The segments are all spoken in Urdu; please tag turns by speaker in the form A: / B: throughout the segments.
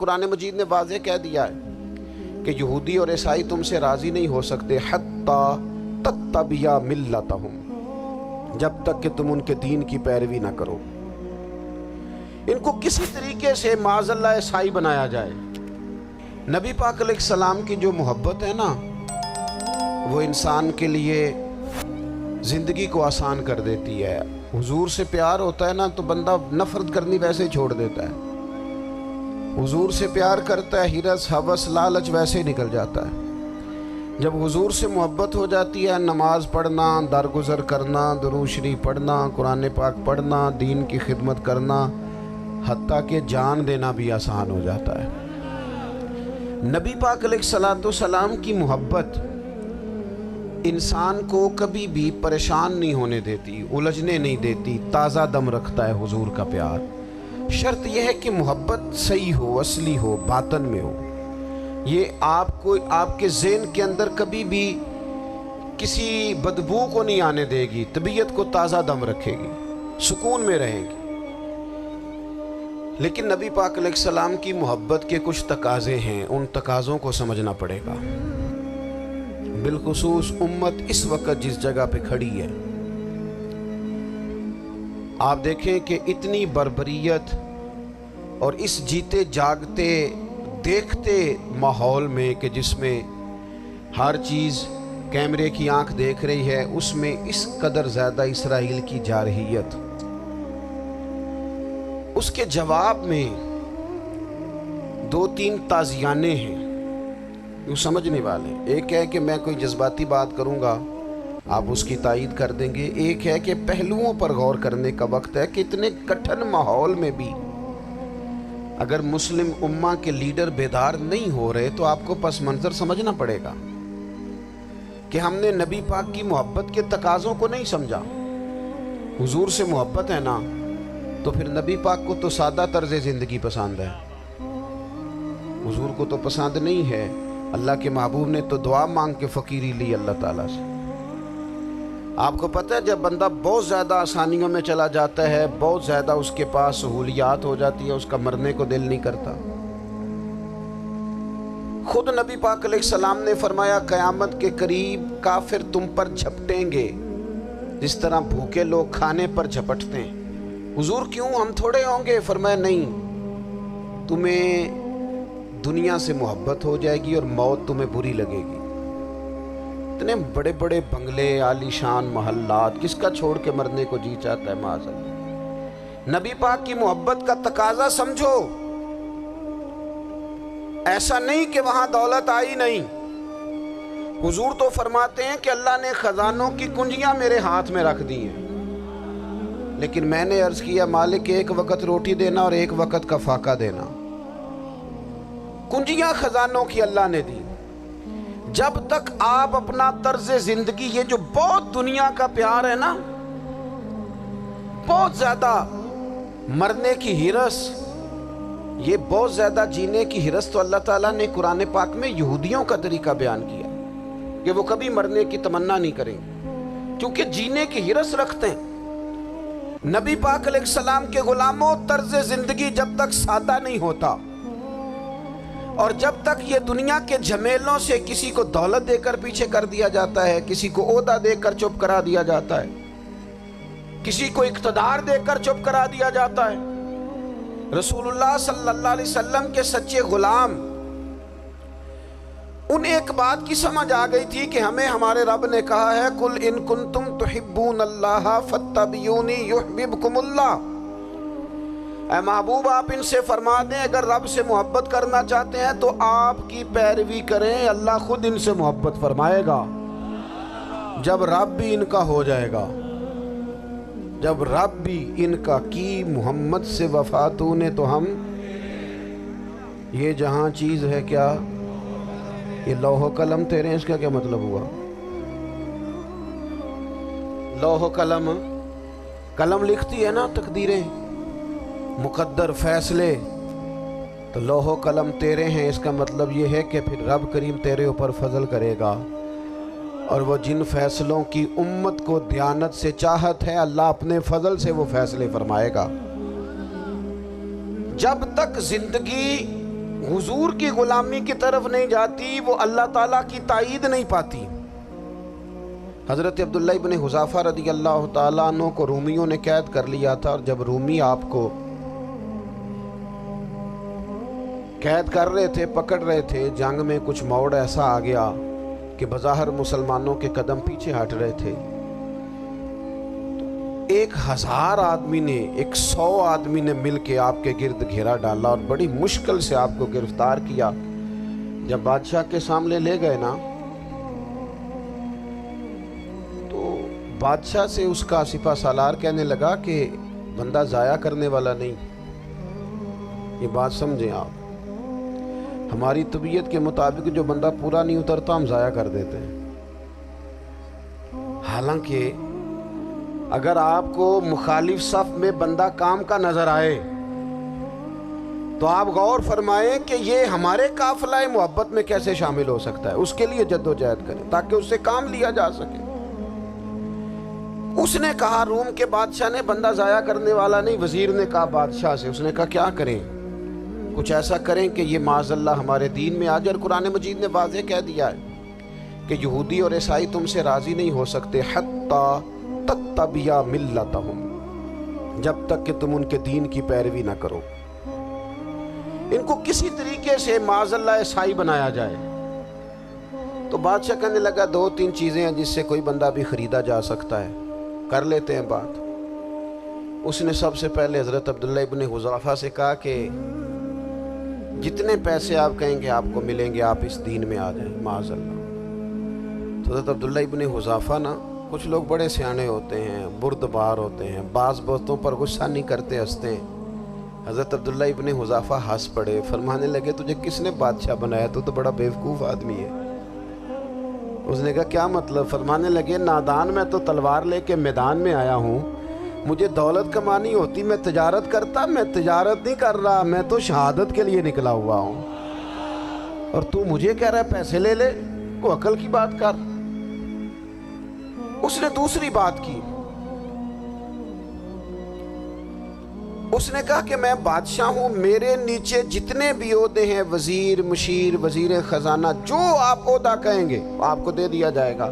A: قرآن مجید نے واضح کہہ دیا ہے کہ یہودی اور عیسائی تم سے راضی نہیں ہو سکتے حتی تتبع ملتہم، جب تک کہ تم ان کے دین کی پیروی نہ کرو۔ ان کو کسی طریقے سے معاذ اللہ عیسائی بنایا جائے۔ نبی پاک علیہ السلام کی جو محبت ہے نا، وہ انسان کے لیے زندگی کو آسان کر دیتی ہے۔ حضور سے پیار ہوتا ہے نا تو بندہ نفرت کرنی ویسے ہی چھوڑ دیتا ہے۔ حضور سے پیار کرتا ہے، ہرس ہوس لالچ ویسے ہی نکل جاتا ہے۔ جب حضور سے محبت ہو جاتی ہے، نماز پڑھنا، درگزر کرنا، درود شریف پڑھنا، قرآن پاک پڑھنا، دین کی خدمت کرنا، حتیٰ کہ جان دینا بھی آسان ہو جاتا ہے۔ نبی پاک علیہ السلام کی محبت انسان کو کبھی بھی پریشان نہیں ہونے دیتی، الجھنے نہیں دیتی، تازہ دم رکھتا ہے حضور کا پیار۔ شرط یہ ہے کہ محبت صحیح ہو، اصلی ہو، باطن میں ہو۔ یہ آپ کے ذہن کے اندر کبھی بھی کسی بدبو کو نہیں آنے دے گی، طبیعت کو تازہ دم رکھے گی، سکون میں رہیں گی۔ لیکن نبی پاک علیہ السلام کی محبت کے کچھ تقاضے ہیں، ان تقاضوں کو سمجھنا پڑے گا۔ بالخصوص امت اس وقت جس جگہ پہ کھڑی ہے، آپ دیکھیں کہ اتنی بربریت اور اس جیتے جاگتے دیکھتے ماحول میں کہ جس میں ہر چیز کیمرے کی آنکھ دیکھ رہی ہے، اس میں اس قدر زیادہ اسرائیل کی جارحیت، اس کے جواب میں دو تین تازیانے ہیں جو سمجھنے والے۔ ایک ہے کہ میں کوئی جذباتی بات کروں گا، آپ اس کی تائید کر دیں گے۔ ایک ہے کہ پہلوؤں پر غور کرنے کا وقت ہے کہ اتنے کٹھن ماحول میں بھی اگر مسلم امہ کے لیڈر بیدار نہیں ہو رہے تو آپ کو پس منظر سمجھنا پڑے گا کہ ہم نے نبی پاک کی محبت کے تقاضوں کو نہیں سمجھا۔ حضور سے محبت ہے نا تو پھر نبی پاک کو تو سادہ طرز زندگی پسند ہے، حضور کو تو پسند نہیں ہے۔ اللہ کے محبوب نے تو دعا مانگ کے فقیری لی اللہ تعالیٰ سے۔ آپ کو پتہ ہے جب بندہ بہت زیادہ آسانیوں میں چلا جاتا ہے، بہت زیادہ اس کے پاس سہولیات ہو جاتی ہے، اس کا مرنے کو دل نہیں کرتا۔ خود نبی پاک علیہ السلام نے فرمایا قیامت کے قریب کافر تم پر جھپٹیں گے جس طرح بھوکے لوگ کھانے پر جھپٹتے ہیں۔ حضور کیوں، ہم تھوڑے ہوں گے؟ فرمایا نہیں، تمہیں دنیا سے محبت ہو جائے گی اور موت تمہیں بری لگے گی۔ اتنے بڑے بڑے بنگلے، عالی شان محلات، کس کا چھوڑ کے مرنے کو جی چاہتا ہے معاذ اللہ۔ نبی پاک کی محبت کا تقاضا سمجھو، ایسا نہیں کہ وہاں دولت آئی نہیں۔ حضور تو فرماتے ہیں کہ اللہ نے خزانوں کی کنجیاں میرے ہاتھ میں رکھ دی ہیں، لیکن میں نے عرض کیا مالک ایک وقت روٹی دینا اور ایک وقت کا فاقہ دینا۔ کنجیاں خزانوں کی اللہ نے دی۔ جب تک آپ اپنا طرز زندگی، یہ جو بہت دنیا کا پیار ہے نا، بہت زیادہ مرنے کی ہرس، یہ بہت زیادہ جینے کی ہرس تو اللہ تعالیٰ نے قرآن پاک میں یہودیوں کا طریقہ بیان کیا کہ وہ کبھی مرنے کی تمنا نہیں کریں کیونکہ جینے کی ہرس رکھتے ہیں۔ نبی پاک علیہ السلام کے غلاموں، طرز زندگی جب تک سادہ نہیں ہوتا اور جب تک یہ دنیا کے جھمیلوں سے کسی کو دولت دے کر پیچھے کر دیا جاتا ہے، کسی کو عہدہ دے کر چپ کرا دیا جاتا ہے، کسی کو اقتدار دے کر چپ کرا دیا جاتا ہے، رسول اللہ صلی اللہ علیہ وسلم کے سچے غلام انہیں ایک بات کی سمجھ آ گئی تھی کہ ہمیں ہمارے رب نے کہا ہے قُلْ إِن كُنْتُمْ تُحِبُّونَ اللَّهَ فَاتَّبِعُونِي يُحْبِبْكُمُ اللَّهُ۔ اے محبوب آپ ان سے فرما دیں اگر رب سے محبت کرنا چاہتے ہیں تو آپ کی پیروی کریں، اللہ خود ان سے محبت فرمائے گا۔ جب رب بھی ان کا ہو جائے گا، جب رب بھی ان کا کی محمد سے وفاتوں نے تو ہم، یہ جہاں چیز ہے کیا، یہ لوح و قلم تیرے ہیں، اس کا کیا مطلب ہوا؟ لوح و قلم، قلم لکھتی ہے نا تقدیریں، مقدر فیصلے، تو لوح و قلم تیرے ہیں، اس کا مطلب یہ ہے کہ پھر رب کریم تیرے اوپر فضل کرے گا، اور وہ جن فیصلوں کی امت کو دیانت سے چاہت ہے اللہ اپنے فضل سے وہ فیصلے فرمائے گا۔ جب تک زندگی حضور کی غلامی کی طرف نہیں جاتی وہ اللہ تعالیٰ کی تائید نہیں پاتی۔ حضرت عبداللہ ابن حذافہ رضی اللہ تعالیٰ عنہ کو رومیوں نے قید کر لیا تھا، اور جب رومی آپ کو قید کر رہے تھے، پکڑ رہے تھے، جنگ میں کچھ موڑ ایسا آ گیا کہ بظاہر مسلمانوں کے قدم پیچھے ہٹ رہے تھے۔ 1000 آدمی نے 100 آدمی نے مل کے آپ کے گرد گھیرا ڈالا اور بڑی مشکل سے آپ کو گرفتار کیا۔ جب بادشاہ کے سامنے لے گئے نا، تو بادشاہ سے اس کا سپہ سالار کہنے لگا کہ بندہ ضائع کرنے والا نہیں۔ یہ بات سمجھیں آپ، ہماری طبیعت کے مطابق جو بندہ پورا نہیں اترتا ہم ضائع کر دیتے ہیں۔ حالانکہ اگر آپ کو مخالف صف میں بندہ کام کا نظر آئے تو آپ غور فرمائیں کہ یہ ہمارے قافلہ محبت میں کیسے شامل ہو سکتا ہے، اس کے لیے جد و جہد کریں تاکہ اس سے کام لیا جا سکے۔ اس نے کہا روم کے بادشاہ نے بندہ ضائع کرنے والا نہیں۔ وزیر نے کہا بادشاہ سے، اس نے کہا کیا کریں؟ کچھ ایسا کریں کہ یہ معاذ اللہ ہمارے دین میں آ جائے۔ اور قرآن مجید نے واضح کہہ دیا ہے کہ یہودی اور عیسائی تم سے راضی نہیں ہو سکتے حتیٰ تتبع ملتہم، جب تک کہ تم ان کے دین کی پیروی نہ کرو، ان کو کسی طریقے سے معاذ اللہ عیسائی بنایا جائے۔ تو بادشاہ کہنے لگا 2-3 چیزیں ہیں جس سے کوئی بندہ بھی خریدا جا سکتا ہے، کر لیتے ہیں بات۔ اس نے سب سے پہلے حضرت عبداللہ ابن حذافہ سے کہا کہ جتنے پیسے آپ کہیں گے آپ کو ملیں گے، آپ اس دین میں آ جائیں معاذ اللہ۔ تو حضرت عبداللہ ابن حذافہ نا، کچھ لوگ بڑے سیانے ہوتے ہیں، بردبار ہوتے ہیں، بعض باتوں پر غصہ نہیں کرتے، ہنستے ہیں۔ حضرت عبداللہ ابن حذافہ ہنس پڑے، فرمانے لگے تجھے کس نے بادشاہ بنایا؟ تو بڑا بیوقوف آدمی ہے۔ اس نے کہا کیا مطلب؟ فرمانے لگے نادان، میں تو تلوار لے کے میدان میں آیا ہوں، مجھے دولت کمانی ہوتی میں تجارت کرتا، میں تجارت نہیں کر رہا، میں تو شہادت کے لیے نکلا ہوا ہوں، اور تو مجھے کہہ رہا ہے پیسے لے لے، کو عقل کی بات کر۔ اس نے دوسری بات کی، اس نے کہا کہ میں بادشاہ ہوں، میرے نیچے جتنے بھی عہدے ہیں، وزیر، مشیر، وزیر خزانہ، جو آپ عہدہ کہیں گے آپ کو دے دیا جائے گا،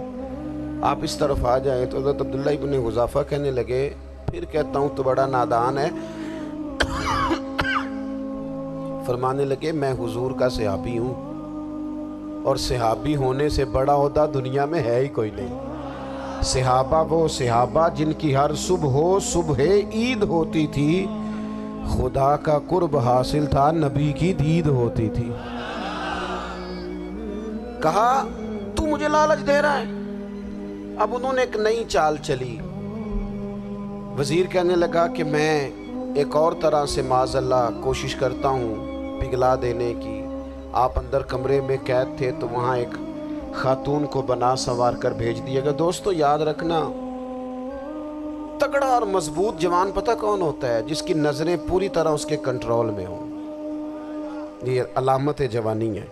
A: آپ اس طرف آ جائیں۔ تو حضرت عبداللہ ابن حذافہ کہنے لگے پھر کہتا ہوں تو بڑا نادان ہے۔ فرمانے لگے میں حضور کا صحابی ہوں، اور صحابی ہونے سے بڑا عہدہ دنیا میں ہے ہی کوئی نہیں۔ صحابہ وہ صحابہ جن کی ہر صبح عید ہوتی تھی، خدا کا قرب حاصل تھا، نبی کی دید ہوتی تھی۔ کہا تو مجھے لالچ دے رہا ہے؟ اب انہوں نے ایک نئی چال چلی۔ وزیر کہنے لگا کہ میں ایک اور طرح سے معاذ اللہ کوشش کرتا ہوں پگھلا دینے کی۔ آپ اندر کمرے میں قید تھے تو وہاں ایک خاتون کو بنا سنوار کر بھیج دیا گیا۔ دوستو یاد رکھنا، تگڑا اور مضبوط جوان پتہ کون ہوتا ہے؟ جس کی نظریں پوری طرح اس کے کنٹرول میں ہوں۔ یہ علامت جوانی ہے۔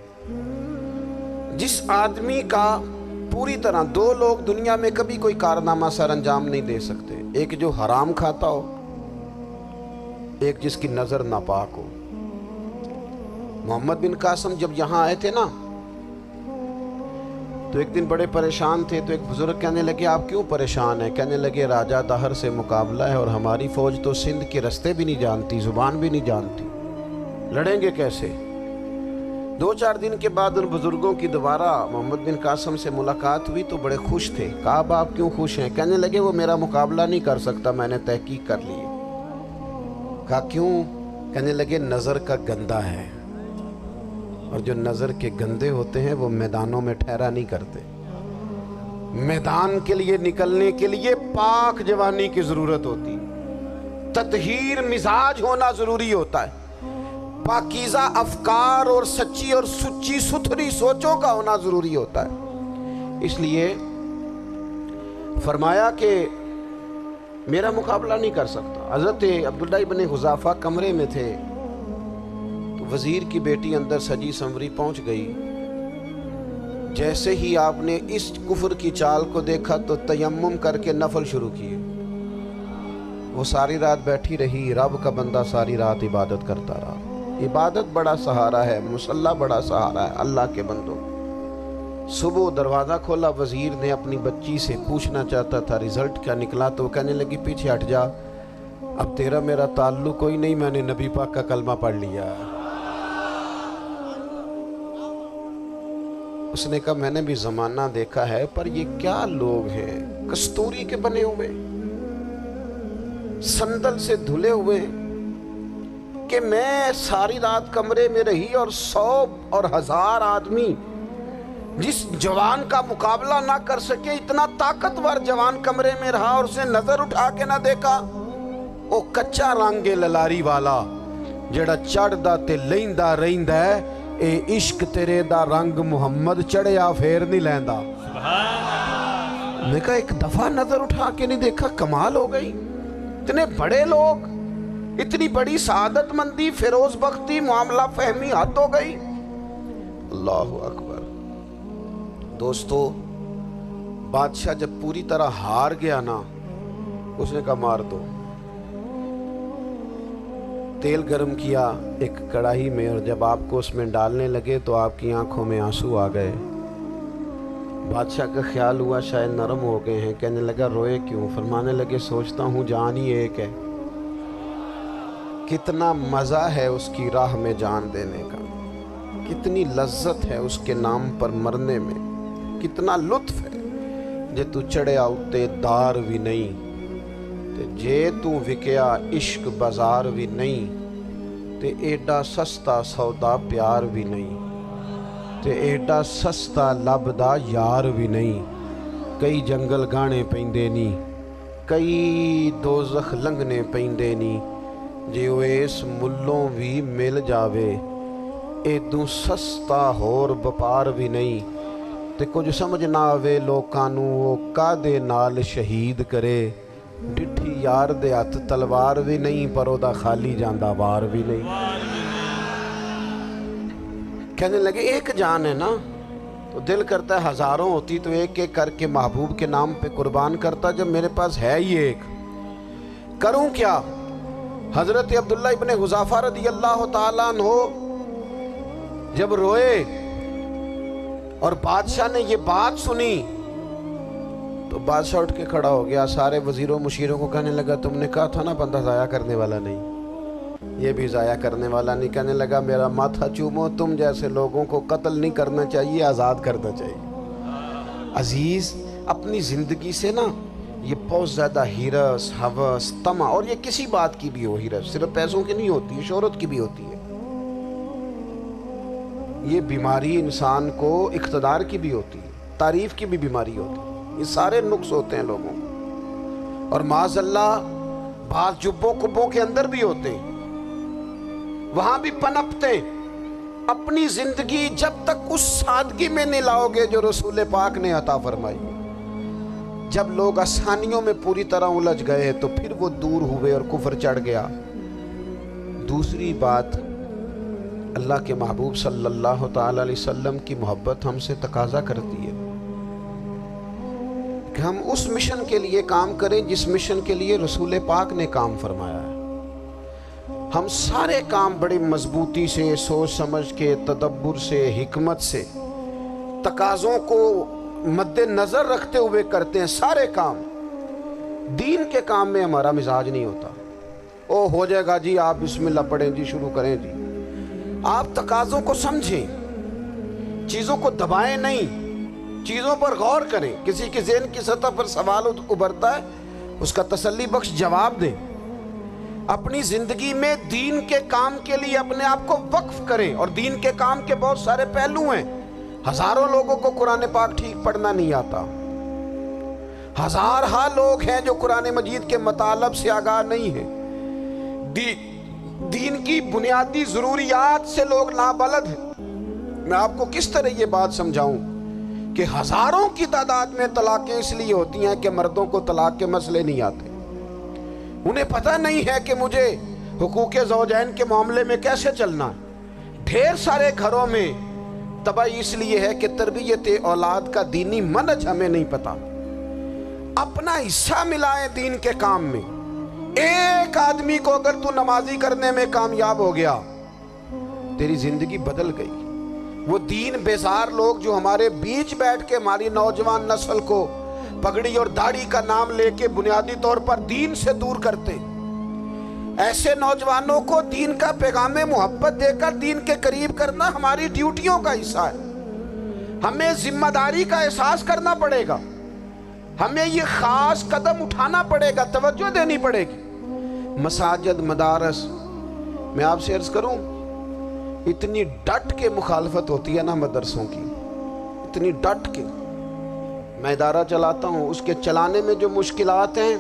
A: جس آدمی کا پوری طرح، 2 لوگ دنیا میں کبھی کوئی کارنامہ سر انجام نہیں دے سکتے، ایک جو حرام کھاتا ہو، ایک جس کی نظر ناپاک ہو۔ محمد بن قاسم جب یہاں آئے تھے نا، تو ایک دن بڑے پریشان تھے، تو ایک بزرگ کہنے لگے آپ کیوں پریشان ہیں؟ کہنے لگے راجہ دہر سے مقابلہ ہے، اور ہماری فوج تو سندھ کے رستے بھی نہیں جانتی، زبان بھی نہیں جانتی، لڑیں گے کیسے؟ 2-4 دن کے بعد ان بزرگوں کی دوبارہ محمد بن قاسم سے ملاقات ہوئی تو بڑے خوش تھے۔ کہا اب آپ کیوں خوش ہیں؟ کہنے لگے وہ میرا مقابلہ نہیں کر سکتا، میں نے تحقیق کر لی۔ کہا کیوں؟ کہنے لگے نظر کا گندہ ہے، اور جو نظر کے گندے ہوتے ہیں وہ میدانوں میں ٹھہرا نہیں کرتے۔ میدان کے لیے نکلنے کے لیے پاک جوانی کی ضرورت ہوتی، تطہیر مزاج ہونا ضروری ہوتا ہے، پاکیزہ افکار اور سچی اور سچی ستھری سوچوں کا ہونا ضروری ہوتا ہے۔ اس لیے فرمایا کہ میرا مقابلہ نہیں کر سکتا۔ حضرت عبداللہ ابن حذافہ کمرے میں تھے، وزیر کی بیٹی اندر سجی سنوری پہنچ گئی۔ جیسے ہی آپ نے اس کفر کی چال کو دیکھا تو تیمم کر کے نفل شروع کیے۔ وہ ساری رات بیٹھی رہی، رب کا بندہ ساری رات عبادت کرتا رہا۔ عبادت بڑا سہارا ہے، مصلی بڑا سہارا ہے اللہ کے بندوں۔ صبح دروازہ کھولا، وزیر نے اپنی بچی سے پوچھنا چاہتا تھا رزلٹ کیا نکلا، تو وہ کہنے لگی پیچھے ہٹ جا، اب تیرا میرا تعلق کوئی نہیں، میں نے نبی پاک کا کلمہ پڑھ لیا۔ اس نے کہا میں نے بھی زمانہ دیکھا ہے، پر یہ کیا لوگ ہیں، کستوری کے بنے ہوئے، سندل سے دھلے ہوئے، کہ میں ساری رات کمرے میں رہی اور 100 اور 1000 آدمی جس جوان کا مقابلہ نہ کر سکے، اتنا طاقتور جوان کمرے میں رہا اور اسے نظر اٹھا کے نہ دیکھا۔ وہ کچا رنگ للاری والا جڑا چڑھدا تے لیندا رہندا ہے، اے عشق تیرے دا رنگ محمد چڑھیا پھر نہیں لیندا۔ میں کہا ایک دفعہ نظر اٹھا کے نہیں دیکھا، کمال ہو گئی۔ اتنے بڑے لوگ، اتنی بڑی سعادت مندی، فیروز بختی، معاملہ فہمی حد ہو گئی۔ اللہ اکبر۔ دوستو، بادشاہ جب پوری طرح ہار گیا نا، اس نے کہا مار دو۔ تیل گرم کیا ایک کڑاہی میں، اور جب آپ کو اس میں ڈالنے لگے تو آپ کی آنکھوں میں آنسو آ گئے۔ بادشاہ کا خیال ہوا شاید نرم ہو گئے ہیں، کہنے لگا روئے کیوں؟ فرمانے لگے سوچتا ہوں جان ہی ایک ہے، کتنا مزہ ہے اس کی راہ میں جان دینے کا، کتنی لذت ہے اس کے نام پر مرنے میں، کتنا لطف ہے۔ جے تو چڑھیا اتے دار بھی نہیں تے جے تو وکیا عشق بازار بھی نہیں، تے ایڈا سستا سودا پیار بھی نہیں، تے ایڈا سستا لبدا یار بھی نہیں۔ کئی جنگل گانے پیندے نی، کئی دوزخ لنگنے پیندے نی، جے وہ اس ملوں بھی مل جاوے، ایدوں سستا ہور بپار بھی نہیں۔ تے کچھ سمجھ نہ آوے لوکانوں وہ کادے نال شہید کرے، ڈٹھی یار دے ہاتھ تلوار بھی نہیں، پر او دا خالی جاندہ وار بھی نہیں۔ کہنے لگے ایک جان ہے نا، تو دل کرتا ہے ہزاروں ہوتی تو ایک ایک کر کے محبوب کے نام پہ قربان کرتا، جب میرے پاس ہے ہی ایک، کروں کیا؟ حضرت عبداللہ ابن حذافہ رضی اللہ تعالیٰ عنہ جب روئے اور بادشاہ نے یہ بات سنی تو بادشاہ اٹھ کے کھڑا ہو گیا، سارے وزیروں مشیروں کو کہنے لگا تم نے کہا تھا نا بندہ ضائع کرنے والا نہیں، یہ بھی ضائع کرنے والا نہیں۔ کہنے لگا میرا ماتھا چومو، تم جیسے لوگوں کو قتل نہیں کرنا چاہیے، آزاد کرنا چاہیے۔ عزیز، اپنی زندگی سے نا یہ بہت زیادہ ہرس، ہوس، طمع، اور یہ کسی بات کی بھی ہو، ہرس صرف پیسوں کی نہیں ہوتی، شہرت کی بھی ہوتی ہے، یہ بیماری انسان کو اقتدار کی بھی ہوتی ہے، تعریف کی بھی بیماری ہوتی ہے، یہ سارے نقص ہوتے ہیں لوگوں کو، اور معاذ اللہ بعض جبوں کبوں کے اندر بھی ہوتے ہیں، وہاں بھی پنپتے ہیں۔ اپنی زندگی جب تک اس سادگی میں نہیں لاؤ گے جو رسول پاک نے عطا فرمائی، جب لوگ آسانیوں میں پوری طرح الجھ گئے تو پھر وہ دور ہوئے اور کفر چڑھ گیا۔ دوسری بات، اللہ کے محبوب صلی اللہ تعالی علیہ وسلم کی محبت ہم سے تقاضا کرتی ہے کہ ہم اس مشن کے لیے کام کریں جس مشن کے لیے رسول پاک نے کام فرمایا ہے۔ ہم سارے کام بڑی مضبوطی سے، سوچ سمجھ کے، تدبر سے، حکمت سے، تقاضوں کو مد نظر رکھتے ہوئے کرتے ہیں سارے کام۔ دین کے کام میں ہمارا مزاج نہیں ہوتا، او ہو جائے گا جی، آپ بسم اللہ پڑھیں جی، شروع کریں جی۔ آپ تقاضوں کو سمجھیں، چیزوں کو دبائیں نہیں، چیزوں پر غور کریں۔ کسی کے ذہن کی سطح پر سوال ابھرتا ہے، اس کا تسلی بخش جواب دیں۔ اپنی زندگی میں دین کے کام کے لیے اپنے آپ کو وقف کریں، اور دین کے کام کے بہت سارے پہلو ہیں۔ ہزاروں لوگوں کو قرآن پاک ٹھیک پڑھنا نہیں آتا، ہزارہا لوگ ہیں جو قرآن مجید کے مطالب سے آگاہ نہیں ہیں، دین کی بنیادی ضروریات سے لوگ نابلد ہیں۔ میں آپ کو کس طرح یہ بات سمجھاؤں کہ ہزاروں کی تعداد میں طلاقیں اس لیے ہوتی ہیں کہ مردوں کو طلاق کے مسئلے نہیں آتے، انہیں پتہ نہیں ہے کہ مجھے حقوق زوجین کے معاملے میں کیسے چلنا ہے۔ ڈھیر سارے گھروں میں تباہی اس لیے ہے کہ تربیت اولاد کا دینی منہج ہمیں نہیں پتا۔ اپنا حصہ ملائیں دین کے کام میں۔ ایک آدمی کو اگر تو نمازی کرنے میں کامیاب ہو گیا، تیری زندگی بدل گئی۔ وہ دین بیزار لوگ جو ہمارے بیچ بیٹھ کے ہماری نوجوان نسل کو پگڑی اور داڑھی کا نام لے کے بنیادی طور پر دین سے دور کرتے، ایسے نوجوانوں کو دین کا پیغام محبت دے کر دین کے قریب کرنا ہماری ڈیوٹیوں کا حصہ ہے۔ ہمیں ذمہ داری کا احساس کرنا پڑے گا، ہمیں یہ خاص قدم اٹھانا پڑے گا، توجہ دینی پڑے گی۔ مساجد، مدارس، میں آپ سے عرض کروں، اتنی ڈٹ کے مخالفت ہوتی ہے نا مدرسوں کی، اتنی ڈٹ کے۔ میں ادارہ چلاتا ہوں، اس کے چلانے میں جو مشکلات ہیں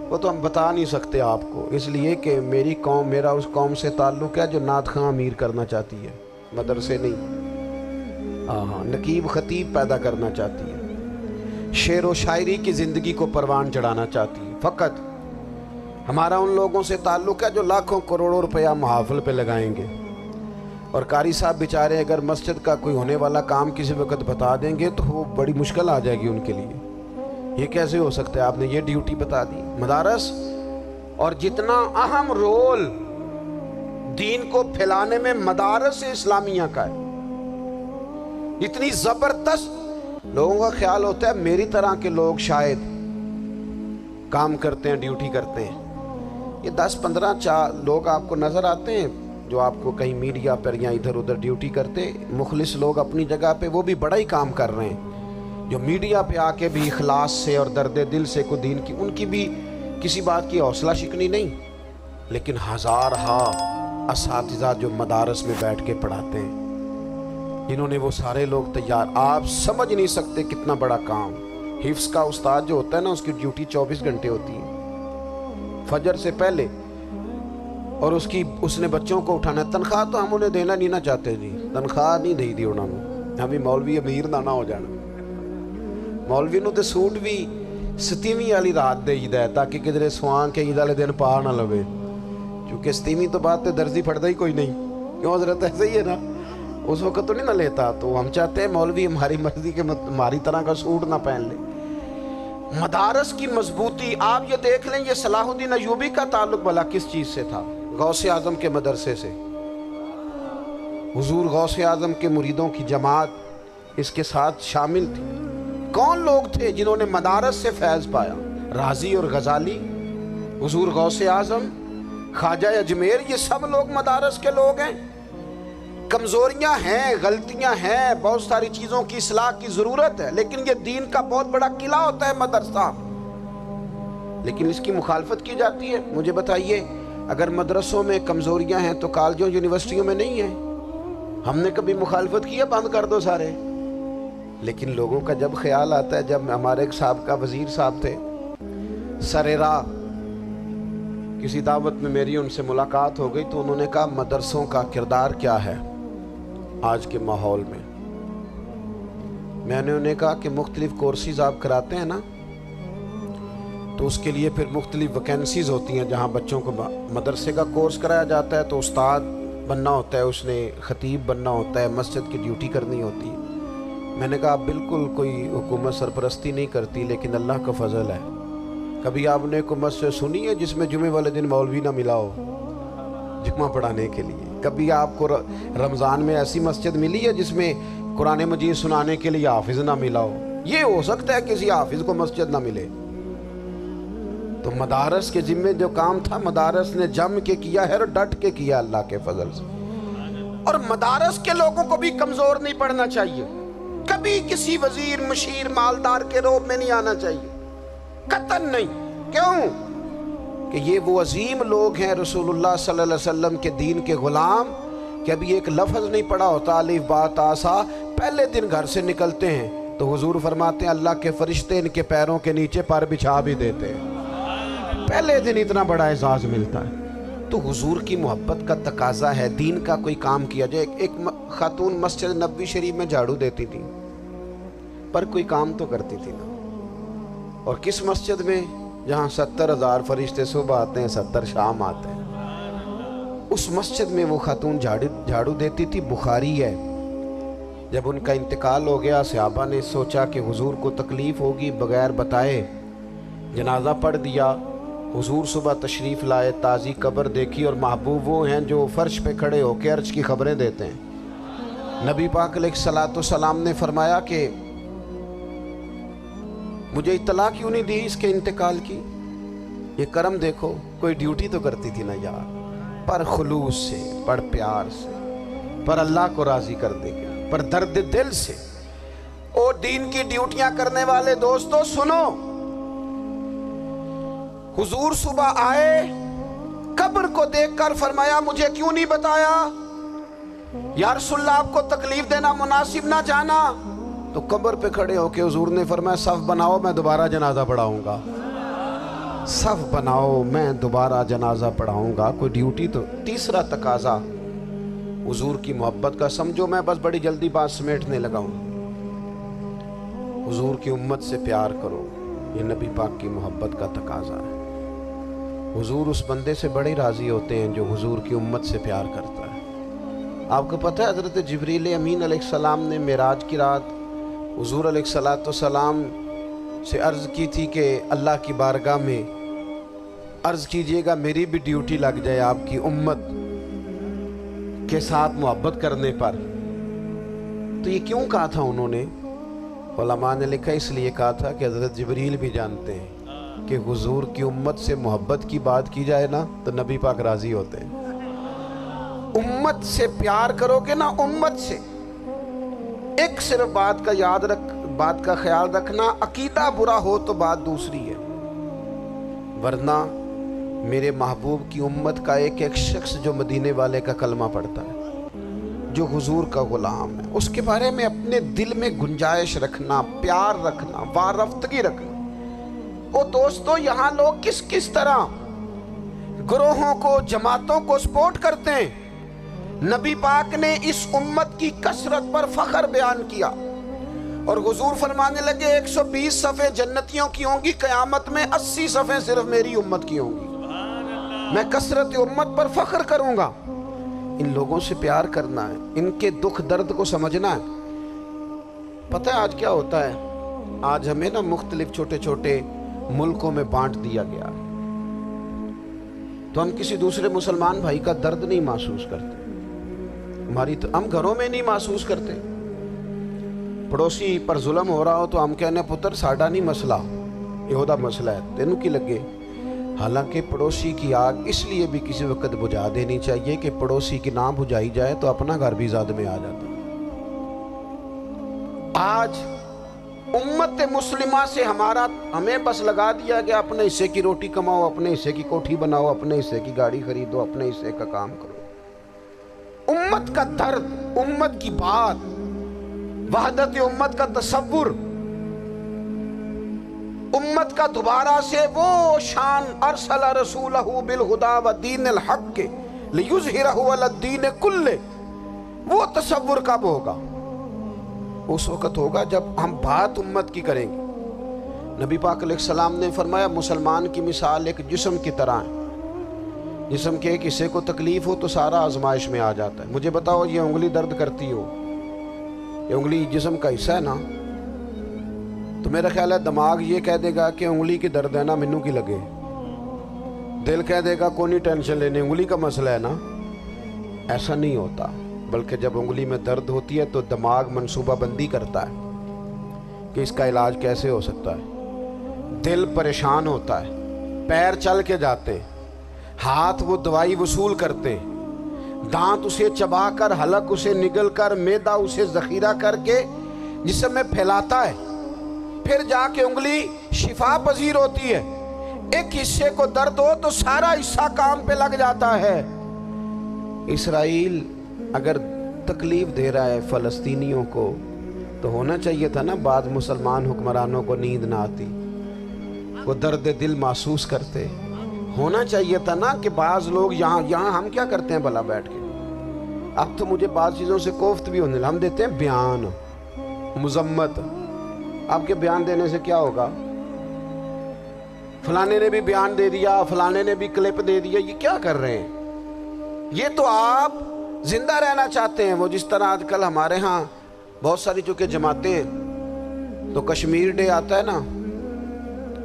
A: وہ تو ہم بتا نہیں سکتے آپ کو، اس لیے کہ میری قوم، میرا اس قوم سے تعلق ہے جو نعت خواں امیر کرنا چاہتی ہے، مدرسے نہیں۔ ہاں، نقیب خطیب پیدا کرنا چاہتی ہے، شعر و شاعری کی زندگی کو پروان چڑھانا چاہتی ہے۔ فقط ہمارا ان لوگوں سے تعلق ہے جو لاکھوں کروڑوں روپیہ محافل پہ لگائیں گے، اور قاری صاحب بیچارے اگر مسجد کا کوئی ہونے والا کام کسی وقت بتا دیں گے تو وہ بڑی مشکل آ جائے گی ان کے لیے۔ یہ کیسے ہو سکتا ہے، آپ نے یہ ڈیوٹی بتا دی۔ مدارس، اور جتنا اہم رول دین کو پھیلانے میں مدارس اسلامیہ کا ہے، اتنی زبردست، لوگوں کا خیال ہوتا ہے میری طرح کے لوگ شاید کام کرتے ہیں، ڈیوٹی کرتے ہیں۔ یہ 10-15 لوگ آپ کو نظر آتے ہیں جو آپ کو کہیں میڈیا پر یا ادھر ادھر ڈیوٹی کرتے، مخلص لوگ اپنی جگہ پہ، وہ بھی بڑا ہی کام کر رہے ہیں، جو میڈیا پہ آ کے بھی اخلاص سے اور درد دل سے کو دین کی، ان کی بھی کسی بات کی حوصلہ شکنی نہیں، لیکن ہزارہا اساتذہ جو مدارس میں بیٹھ کے پڑھاتے ہیں، جنہوں نے وہ سارے لوگ تیار، آپ سمجھ نہیں سکتے کتنا بڑا کام۔ حفظ کا استاد جو ہوتا ہے نا، اس کی ڈیوٹی 24 گھنٹے ہوتی ہے، فجر سے پہلے، اور اس نے بچوں کو اٹھانا ہے۔ تنخواہ تو ہم انہیں دینا نہیں نہ چاہتے جی، تنخواہ نہیں دی انہوں نے، ہمیں مولوی امیر نہ ہو جانا، مولوی نو تے سوٹ بھی 27ویں والی رات دے ہے تاکہ کدھر سوان کے عید والے دن پا نہ لوے، کیونکہ 27ویں تو بعد تے درزی پھڑتا ہی کوئی نہیں، کیوں حضرت؟ ایسے ہی ہے نا، اس وقت تو نہیں نہ لیتا، تو ہم چاہتے ہیں مولوی ہماری مرضی کے ہماری طرح کا سوٹ نہ پہن لے۔ مدارس کی مضبوطی، آپ یہ دیکھ لیں، یہ صلاح الدین ایوبی کا تعلق بھلا کس چیز سے تھا؟ غوث اعظم کے مدرسے سے۔ حضور غوث اعظم کے مریدوں کی جماعت اس کے ساتھ شامل تھی۔ کون لوگ تھے جنہوں نے مدارس سے فیض پایا؟ رازی اور غزالی، حضور غوث اعظم، خواجہ اجمیر، یہ سب لوگ مدارس کے لوگ ہیں۔ کمزوریاں ہیں، غلطیاں ہیں، بہت ساری چیزوں کی اصلاح کی ضرورت ہے، لیکن یہ دین کا بہت بڑا قلعہ ہوتا ہے مدرسہ، لیکن اس کی مخالفت کی جاتی ہے۔ مجھے بتائیے، اگر مدرسوں میں کمزوریاں ہیں تو کالجوں یونیورسٹیوں میں نہیں ہیں؟ ہم نے کبھی مخالفت کی ہے بند کر دو سارے؟ لیکن لوگوں کا جب خیال آتا ہے، جب ہمارے ایک سابقہ وزیر صاحب تھے، سر راہ کسی دعوت میں میری ان سے ملاقات ہو گئی، تو انہوں نے کہا مدرسوں کا کردار کیا ہے آج کے ماحول میں؟ میں نے انہیں کہا کہ مختلف کورسز آپ کراتے ہیں نا، تو اس کے لیے پھر مختلف ویکینسیز ہوتی ہیں، جہاں بچوں کو مدرسے کا کورس کرایا جاتا ہے تو استاد بننا ہوتا ہے، اس نے خطیب بننا ہوتا ہے، مسجد کی ڈیوٹی کرنی ہوتی ہے۔ میں نے کہا بالکل کوئی حکومت سرپرستی نہیں کرتی، لیکن اللہ کا فضل ہے۔ کبھی آپ نے حکومت سے سنی ہے جس میں جمعے والے دن مولوی نہ ملا ہو جمعہ پڑھانے کے لیے؟ کبھی آپ کو رمضان میں ایسی مسجد ملی ہے جس میں قرآن مجید سنانے کے لیے حافظ نہ ملا ہو؟ یہ ہو سکتا ہے کسی حافظ کو مسجد نہ ملے۔ تو مدارس کے ذمے جو کام تھا، مدارس نے جم کے کیا ہے اور ڈٹ کے کیا اللہ کے فضل سے۔ اور مدارس کے لوگوں کو بھی کمزور نہیں پڑنا چاہیے، کبھی کسی وزیر، مشیر، مالدار کے روب میں نہیں آنا چاہیے، قطعاً نہیں۔ کیوں؟ کہ یہ وہ عظیم لوگ ہیں، رسول اللہ صلی اللہ علیہ وسلم کے دین کے غلام، کہ ابھی ایک لفظ نہیں پڑھا ہوتا، الف با تا سا، پہلے دن گھر سے نکلتے ہیں تو حضور فرماتے ہیں اللہ کے فرشتے ان کے پیروں کے نیچے پر بچھا بھی دیتے ہیں، پہلے دن اتنا بڑا اعزاز ملتا ہے۔ تو حضور کی محبت کا تقاضا ہے، دین کا کوئی کام کیا جائے۔ ایک خاتون مسجد نبوی شریف میں جھاڑو دیتی تھی، پر کوئی کام تو کرتی تھی نا۔ اور کس مسجد میں؟ جہاں 70,000 فرشتے صبح آتے ہیں، 70 شام آتے ہیں، اس مسجد میں وہ خاتون جھاڑو دیتی تھی۔ بخاری ہے، جب ان کا انتقال ہو گیا، صحابہ نے سوچا کہ حضور کو تکلیف ہوگی، بغیر بتائے جنازہ پڑھ دیا، حضور صبح تشریف لائے، تازی قبر دیکھی، اور محبوب وہ ہیں جو فرش پہ کھڑے ہو کے عرش کی خبریں دیتے ہیں۔ نبی پاک علیہ الصلوۃ والسلام نے فرمایا کہ مجھے اطلاع کیوں نہیں دی اس کے انتقال کی؟ یہ کرم دیکھو، کوئی ڈیوٹی تو کرتی تھی نا یار، پر خلوص سے، پر پیار سے، پر اللہ کو راضی کر دے گا، پر درد دل سے۔ اور دین کی ڈیوٹیاں کرنے والے دوستو سنو، حضور صبح آئے، قبر کو دیکھ کر فرمایا مجھے کیوں نہیں بتایا؟ یا رسول اللہ آپ کو تکلیف دینا مناسب نہ جانا؟ تو قبر پہ کھڑے ہو کے حضور نے فرمایا صف بناؤ، میں دوبارہ جنازہ پڑھاؤں گا۔ صف بناؤ، میں دوبارہ جنازہ پڑھاؤں گا۔ کوئی ڈیوٹی تو۔ تیسرا تقاضا حضور کی محبت کا، سمجھو میں بس بڑی جلدی بات سمیٹنے لگا ہوں۔ حضور کی امت سے پیار کرو، یہ نبی پاک کی محبت کا تقاضا ہے۔ حضور اس بندے سے بڑے راضی ہوتے ہیں جو حضور کی امت سے پیار کرتا ہے۔ آپ کو پتہ ہے حضرت جبریل امین علیہ السلام نے معراج کی رات حضور علیہ الصلوۃ والسلام سے عرض کی تھی کہ اللہ کی بارگاہ میں عرض کیجئے گا میری بھی ڈیوٹی لگ جائے آپ کی امت کے ساتھ محبت کرنے پر۔ تو یہ کیوں کہا تھا انہوں نے؟ علماء نے لکھا اس لیے کہا تھا کہ حضرت جبریل بھی جانتے ہیں کہ حضور کی امت سے محبت کی بات کی جائے نا تو نبی پاک راضی ہوتے ہیں۔ امت سے پیار کرو گے نا، امت سے۔ ایک صرف بات کا خیال رکھنا، عقیدہ برا ہو تو بات دوسری ہے، ورنہ میرے محبوب کی امت کا ایک ایک شخص جو مدینے والے کا کلمہ پڑھتا ہے، جو حضور کا غلام ہے، اس کے بارے میں اپنے دل میں گنجائش رکھنا، پیار رکھنا، وارفتگی رکھنا۔ اور دوستو یہاں لوگ کس طرح گروہوں کو، جماعتوں کو سپورٹ کرتے ہیں۔ نبی پاک نے اس امت کی کثرت پر فخر بیان کیا، اور حضور فرمانے لگے 120 صفیں جنتیوں کی ہوں گی، قیامت میں 80 صفیں صرف میری امت کی ہوں گی۔ میں کثرت امت پر فخر کروں گا۔ ان لوگوں سے پیار کرنا ہے، ان کے دکھ درد کو سمجھنا ہے۔ پتہ ہے آج کیا ہوتا ہے؟ آج ہمیں نا مختلف چھوٹے چھوٹے ملکوں میں بانٹ دیا گیا، تو ہم کسی دوسرے مسلمان بھائی کا درد نہیں محسوس کرتے، ہم گھروں میں نہیں محسوس کرتے۔ پڑوسی پر ظلم ہو رہا ہو تو ہم کہنے پتر ساڈا نہیں مسئلہ، یہ دا مسئلہ ہے، تینوں کی لگے۔ حالانکہ پڑوسی کی آگ اس لیے بھی کسی وقت بجھا دینی چاہیے کہ پڑوسی کی نہ بجھائی جائے تو اپنا گھر بھی زاد میں آ جاتا۔ آج امت مسلمہ سے ہمیں بس لگا دیا گیا اپنے حصے کی روٹی کماؤ، اپنے حصے کی کوٹھی بناؤ، اپنے حصے کی گاڑی خریدو، اپنے حصے کا کام کرو۔ امت کا درد، امت کی بات، وحدت امت کا تصور، امت کا دوبارہ سے وہ شان ارسل رسولہ بالہدی ودین الحق لیظہرہ علی الدین کلہ، وہ تصور کب ہوگا؟ اس وقت ہوگا جب ہم بات امت کی کریں گے۔ نبی پاک علیہ السلام نے فرمایا مسلمان کی مثال ایک جسم کی طرح ہے، جسم کے ایک حصے کو تکلیف ہو تو سارا آزمائش میں آ جاتا ہے۔ مجھے بتاؤ یہ انگلی درد کرتی ہو، یہ انگلی جسم کا حصہ ہے نا، تو میرا خیال ہے دماغ یہ کہہ دے گا کہ انگلی کی درد ہے نا مینوں کی لگے، دل کہہ دے گا کوئی نہیں ٹینشن لینے، انگلی کا مسئلہ ہے نا۔ ایسا نہیں ہوتا، بلکہ جب انگلی میں درد ہوتی ہے تو دماغ منصوبہ بندی کرتا ہے کہ اس کا علاج کیسے ہو سکتا ہے، دل پریشان ہوتا ہے، پیر چل کے جاتے، ہاتھ وہ دوائی وصول کرتے، دانت اسے چبا کر، حلق اسے نگل کر، معدہ اسے ذخیرہ کر کے جسم میں پھیلاتا ہے، پھر جا کے انگلی شفا پذیر ہوتی ہے۔ ایک حصے کو درد ہو تو سارا حصہ کام پہ لگ جاتا ہے۔ اسرائیل اگر تکلیف دے رہا ہے فلسطینیوں کو تو ہونا چاہیے تھا نا بعض مسلمان حکمرانوں کو نیند نہ آتی، وہ درد دل محسوس کرتے، ہونا چاہیے تھا نا کہ بعض لوگ یہاں ہم کیا کرتے ہیں بھلا بیٹھ کے؟ اب تو مجھے بعض چیزوں سے کوفت بھی ہونے لگا، ہم دیتے ہیں بیان، مذمت۔ آپ کے بیان دینے سے کیا ہوگا؟ فلانے نے بھی بیان دے دیا، فلانے نے بھی کلپ دے دیا، یہ کیا کر رہے ہیں؟ یہ تو آپ زندہ رہنا چاہتے ہیں۔ وہ جس طرح آج کل ہمارے ہاں بہت ساری چونکہ جماعتیں ہیں، تو کشمیر ڈے آتا ہے نا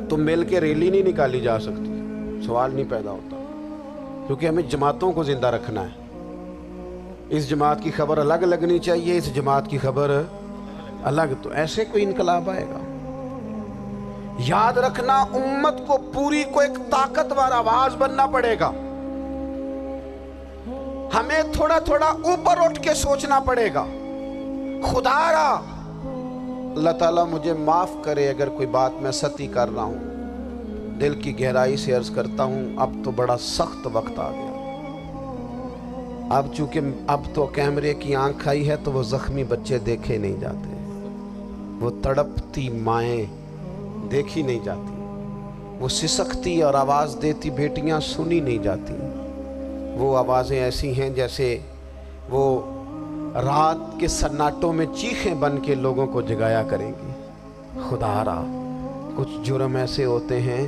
A: تو مل کے ریلی نہیں نکالی جا سکتی، سوال نہیں پیدا ہوتا، کیونکہ ہمیں جماعتوں کو زندہ رکھنا ہے۔ اس جماعت کی خبر الگ لگنی چاہیے، اس جماعت کی خبر الگ، تو ایسے کوئی انقلاب آئے گا؟ یاد رکھنا، امت کو پوری کو ایک طاقتور آواز بننا پڑے گا۔ ہمیں تھوڑا تھوڑا اوپر اٹھ کے سوچنا پڑے گا۔ خدا را اللہ تعالیٰ مجھے معاف کرے اگر کوئی بات میں سطحی کر رہا ہوں، دل کی گہرائی سے عرض کرتا ہوں، اب تو بڑا سخت وقت آ گیا۔ اب چونکہ اب تو کیمرے کی آنکھ آئی ہے تو وہ زخمی بچے دیکھے نہیں جاتے، وہ تڑپتی مائیں دیکھی نہیں جاتی، وہ سسکتی اور آواز دیتی بیٹیاں سنی نہیں جاتی۔ وہ آوازیں ایسی ہیں جیسے وہ رات کے سناٹوں میں چیخیں بن کے لوگوں کو جگایا کریں گی۔ خدا را کچھ جرم ایسے ہوتے ہیں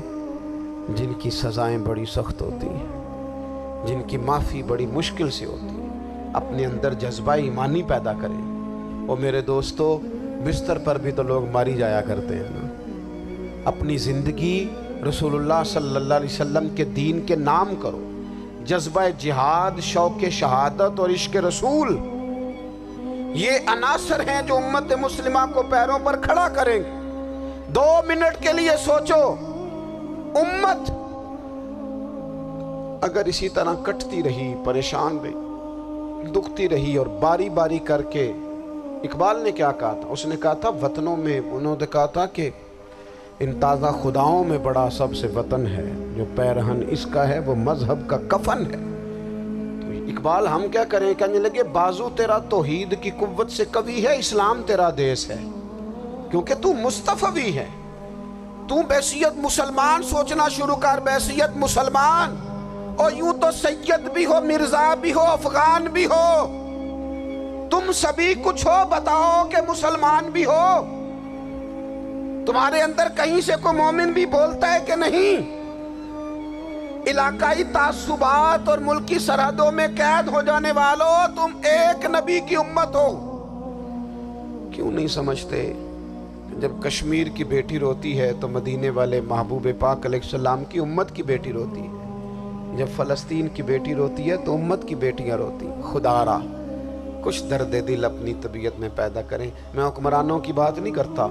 A: جن کی سزائیں بڑی سخت ہوتی ہیں، جن کی معافی بڑی مشکل سے ہوتی ہے۔ اپنے اندر جذبہ ایمانی پیدا کریں۔ اور میرے دوستو، بستر پر بھی تو لوگ ماری جایا کرتے ہیں نا۔ اپنی زندگی رسول اللہ صلی اللہ علیہ وسلم کے دین کے نام کرو۔ جذبہ جہاد، شوق شہادت اور عشق رسول، یہ عناصر ہیں جو امت مسلمہ کو پیروں پر کھڑا کریں گے۔ 2 منٹ کے لیے سوچو، امت اگر اسی طرح کٹتی رہی، پریشان رہی، دکھتی رہی، اور باری باری کر کے، اقبال نے کیا کہا تھا؟ اس نے کہا تھا وطنوں میں، انہوں نے کہا تھا کہ ان تازہ خداؤں میں بڑا سب سے وطن ہے، جو پیرہن اس کا ہے وہ مذہب کا کفن ہے۔ تو اقبال ہم کیا کریں؟ کہنے لگے بازو تیرا توحید کی قوت سے قوی ہے، اسلام تیرا دیس ہے، کیونکہ تو مصطفی ہے۔ تو بحیثیت مسلمان سوچنا شروع کر، بحیثیت مسلمان، اور یوں تو سید بھی ہو، مرزا بھی ہو، افغان بھی ہو، تم سبھی کچھ ہو، بتاؤ کہ مسلمان بھی ہو۔ تمہارے اندر کہیں سے کوئی مومن بھی بولتا ہے کہ نہیں؟ علاقائی تعصبات اور ملکی سرحدوں میں قید ہو جانے والوں، تم ایک نبی کی امت ہو۔ کیوں نہیں سمجھتے؟ جب کشمیر کی بیٹی روتی ہے تو مدینے والے محبوب پاک علیہ السلام کی امت کی بیٹی روتی ہے، جب فلسطین کی بیٹی روتی ہے تو امت کی بیٹیاں روتی۔ خدا را کچھ درد دل اپنی طبیعت میں پیدا کریں۔ میں حکمرانوں کی بات نہیں کرتا،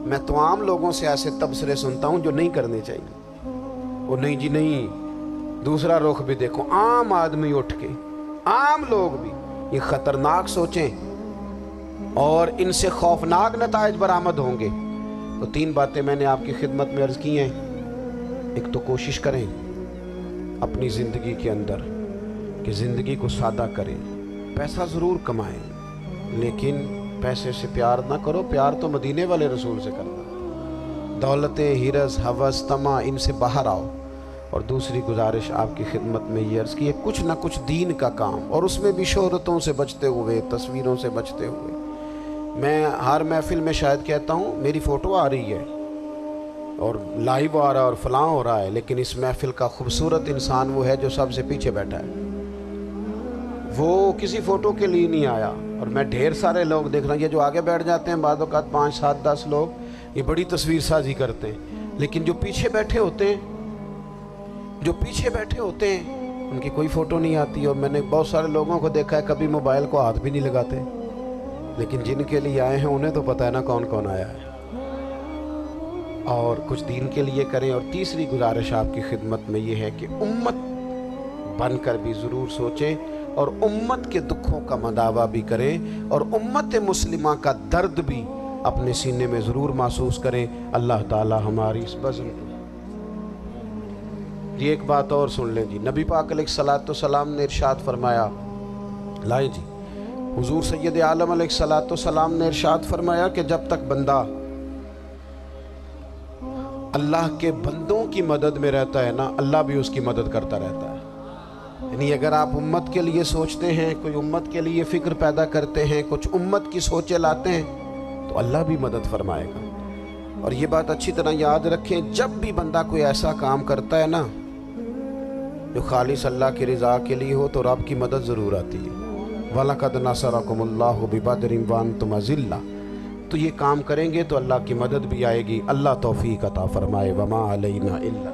A: میں تو عام لوگوں سے ایسے تبصرے سنتا ہوں جو نہیں کرنے چاہیے۔ وہ نہیں جی نہیں، دوسرا رخ بھی دیکھو، عام آدمی اٹھ کے، عام لوگ بھی یہ خطرناک سوچیں اور ان سے خوفناک نتائج برآمد ہوں گے۔ تو 3 باتیں میں نے آپ کی خدمت میں عرض کی ہیں۔ ایک تو کوشش کریں اپنی زندگی کے اندر کہ زندگی کو سادہ کریں، پیسہ ضرور کمائیں لیکن پیسے سے پیار نہ کرو، پیار تو مدینے والے رسول سے کرنا۔ دولتیں، ہرس، ہوس، طمع، ان سے باہر آؤ۔ اور دوسری گزارش آپ کی خدمت میں یہ عرض کی ہے، کچھ نہ کچھ دین کا کام، اور اس میں بھی شہرتوں سے بچتے ہوئے، تصویروں سے بچتے ہوئے۔ میں ہر محفل میں شاید کہتا ہوں میری فوٹو آ رہی ہے اور لائیو آ رہا ہے اور فلاں ہو رہا ہے، لیکن اس محفل کا خوبصورت انسان وہ ہے جو سب سے پیچھے بیٹھا ہے۔ وہ کسی فوٹو کے لیے نہیں آیا۔ اور میں ڈھیر سارے لوگ دیکھ رہا ہوں، یہ جو آگے بیٹھ جاتے ہیں بعض اوقات 5، 7، 10 لوگ، یہ بڑی تصویر سازی کرتے ہیں، لیکن جو پیچھے بیٹھے ہوتے ہیں ان کی کوئی فوٹو نہیں آتی۔ اور میں نے بہت سارے لوگوں کو دیکھا ہے کبھی موبائل کو ہاتھ بھی نہیں لگاتے، لیکن جن کے لیے آئے ہیں انہیں تو پتہ ہے نا کون کون آیا ہے۔ اور کچھ دین کے لیے کریں۔ اور تیسری گزارش آپ کی خدمت میں یہ ہے کہ امت بن کر بھی ضرور سوچیں اور امت کے دکھوں کا مداوع بھی کریں، اور امت مسلمہ کا درد بھی اپنے سینے میں ضرور محسوس کریں۔ اللہ تعالی ہماری اس بزم کو جی ایک بات اور سن لیں جی، نبی پاک علیہ السلام نے ارشاد فرمایا، لائیں جی، حضور سید عالم علیہ السلام نے ارشاد فرمایا کہ جب تک بندہ اللہ کے بندوں کی مدد میں رہتا ہے نا، اللہ بھی اس کی مدد کرتا رہتا ہے۔ یعنی اگر آپ امت کے لیے سوچتے ہیں، کوئی امت کے لیے فکر پیدا کرتے ہیں، کچھ امت کی سوچیں لاتے ہیں، تو اللہ بھی مدد فرمائے گا۔ اور یہ بات اچھی طرح یاد رکھیں، جب بھی بندہ کوئی ایسا کام کرتا ہے نا جو خالص اللہ کی رضا کے لیے ہو، تو رب کی مدد ضرور آتی ہے۔ وَلَقَدْ نَصَرَكُمُ اللَّهُ بِبَدْرٍ وَأَنْتُمْ أَذِلَّةٌ۔ تو یہ کام کریں گے تو اللہ کی مدد بھی آئے گی۔ اللہ توفیق عطا فرمائے۔ وَمَا عَلَيْنَا إِلَّا